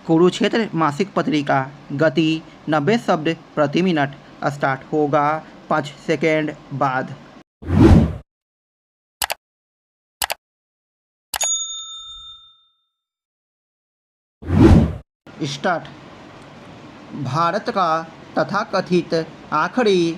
कुरुक्षेत्र मासिक पत्रिका गति 90 शब्द प्रति मिनट स्टार्ट होगा 5 सेकेंड बाद। स्टार्ट। भारत का तथाकथित आखिरी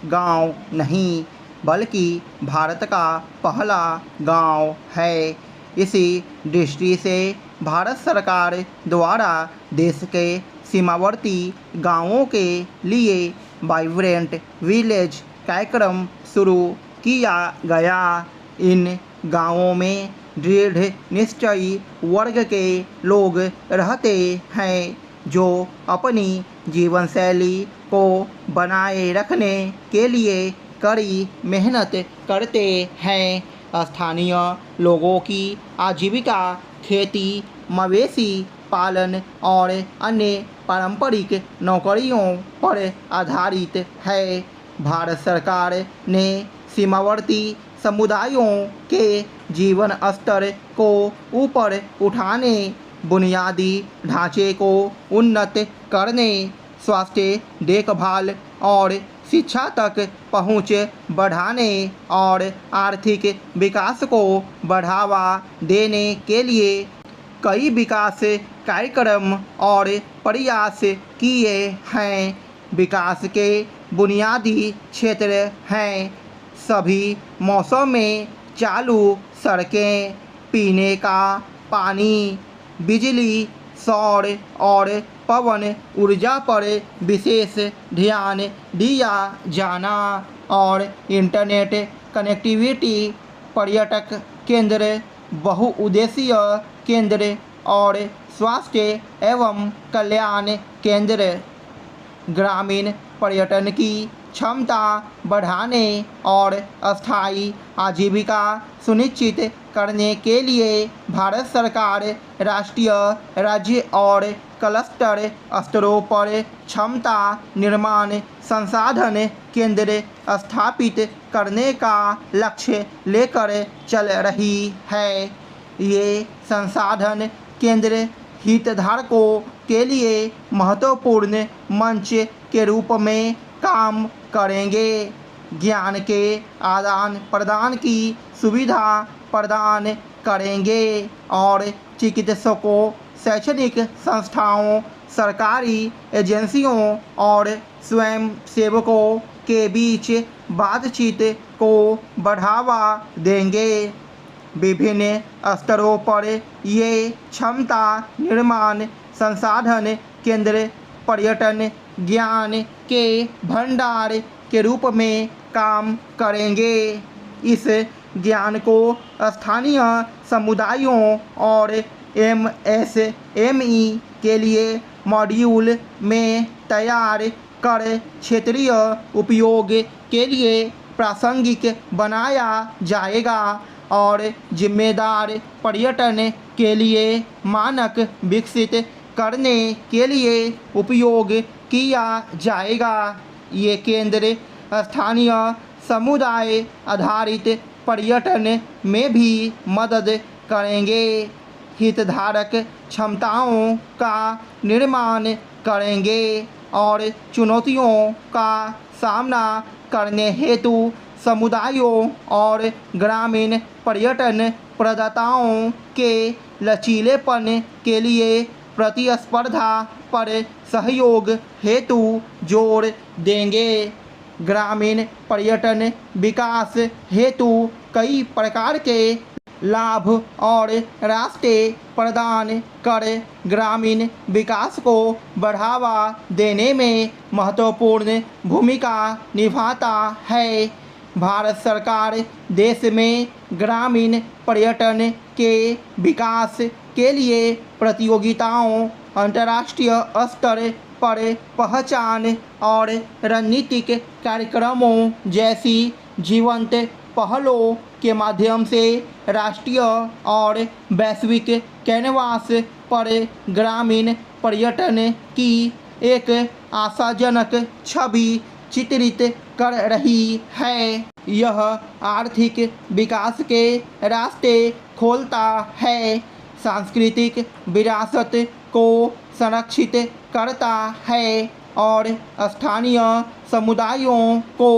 गांव नहीं बल्कि भारत का पहला गांव है। इसी दृष्टि से भारत सरकार द्वारा देश के सीमावर्ती गांवों के लिए वाइब्रेंट विलेज कार्यक्रम शुरू किया गया। इन गांवों में दृढ़ निश्चयी वर्ग के लोग रहते हैं जो अपनी जीवन शैली को बनाए रखने के लिए कड़ी मेहनत करते हैं। स्थानीय लोगों की आजीविका खेती, मवेशी पालन और अन्य पारंपरिक नौकरियों पर आधारित है। भारत सरकार ने सीमावर्ती समुदायों के जीवन स्तर को ऊपर उठाने, बुनियादी ढांचे को उन्नत करने, स्वास्थ्य देखभाल और शिक्षा तक पहुंच बढ़ाने और आर्थिक विकास को बढ़ावा देने के लिए कई विकास कार्यक्रम और प्रयास किए हैं। विकास के बुनियादी क्षेत्र हैं सभी मौसम में चालू सड़कें, पीने का पानी, बिजली, सौर और पवन ऊर्जा पर विशेष ध्यान दिया जाना और इंटरनेट कनेक्टिविटी, पर्यटक केंद्र, बहुउद्देशीय केंद्र और स्वास्थ्य एवं कल्याण केंद्र। ग्रामीण पर्यटन की क्षमता बढ़ाने और अस्थायी आजीविका सुनिश्चित करने के लिए भारत सरकार राष्ट्रीय, राज्य और क्लस्टर स्तरों पर क्षमता निर्माण संसाधन केंद्र स्थापित करने का लक्ष्य लेकर चल रही है। ये संसाधन केंद्र हितधारकों के लिए महत्वपूर्ण मंच के रूप में काम करेंगे, ज्ञान के आदान प्रदान की सुविधा प्रदान करेंगे और चिकित्सकों, शैक्षणिक संस्थाओं, सरकारी एजेंसियों और स्वयंसेवकों के बीच बातचीत को बढ़ावा देंगे। विभिन्न स्तरों पर ये क्षमता निर्माण संसाधन केंद्र पर्यटन ज्ञान के भंडार के रूप में काम करेंगे। इस ज्ञान को स्थानीय समुदायों और एमएसएमई के लिए मॉड्यूल में तैयार कर क्षेत्रीय उपयोग के लिए प्रासंगिक बनाया जाएगा और जिम्मेदार पर्यटन के लिए मानक विकसित करने के लिए उपयोग किया जाएगा। ये केंद्र स्थानीय समुदाय आधारित पर्यटन में भी मदद करेंगे, हितधारक क्षमताओं का निर्माण करेंगे और चुनौतियों का सामना करने हेतु समुदायों और ग्रामीण पर्यटन प्रदाताओं के लचीलेपन के लिए प्रतिस्पर्धा पर सहयोग हेतु जोर देंगे। ग्रामीण पर्यटन विकास हेतु कई प्रकार के लाभ और रास्ते प्रदान कर ग्रामीण विकास को बढ़ावा देने में महत्वपूर्ण भूमिका निभाता है। भारत सरकार देश में ग्रामीण पर्यटन के विकास के लिए प्रतियोगिताओं, अंतर्राष्ट्रीय स्तर पर पहचान और रणनीतिक कार्यक्रमों जैसी जीवंत पहलों के माध्यम से राष्ट्रीय और वैश्विक कैनवास पर ग्रामीण पर्यटन की एक आशाजनक छवि चित्रित कर रही है। यह आर्थिक विकास के रास्ते खोलता है, सांस्कृतिक विरासत को संरक्षित करता है और स्थानीय समुदायों को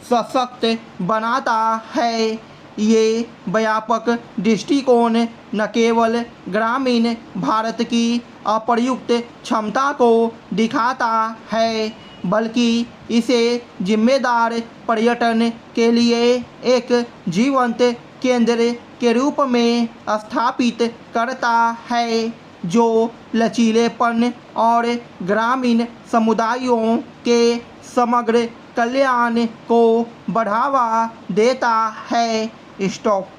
सशक्त बनाता है। ये व्यापक दृष्टिकोण न केवल ग्रामीण भारत की अप्रयुक्त क्षमता को दिखाता है, बल्कि इसे जिम्मेदार पर्यटन के लिए एक जीवंत केंद्र के रूप में स्थापित करता है, जो लचीलेपन और ग्रामीण समुदायों के समग्र कल्याण को बढ़ावा देता है। स्टॉप।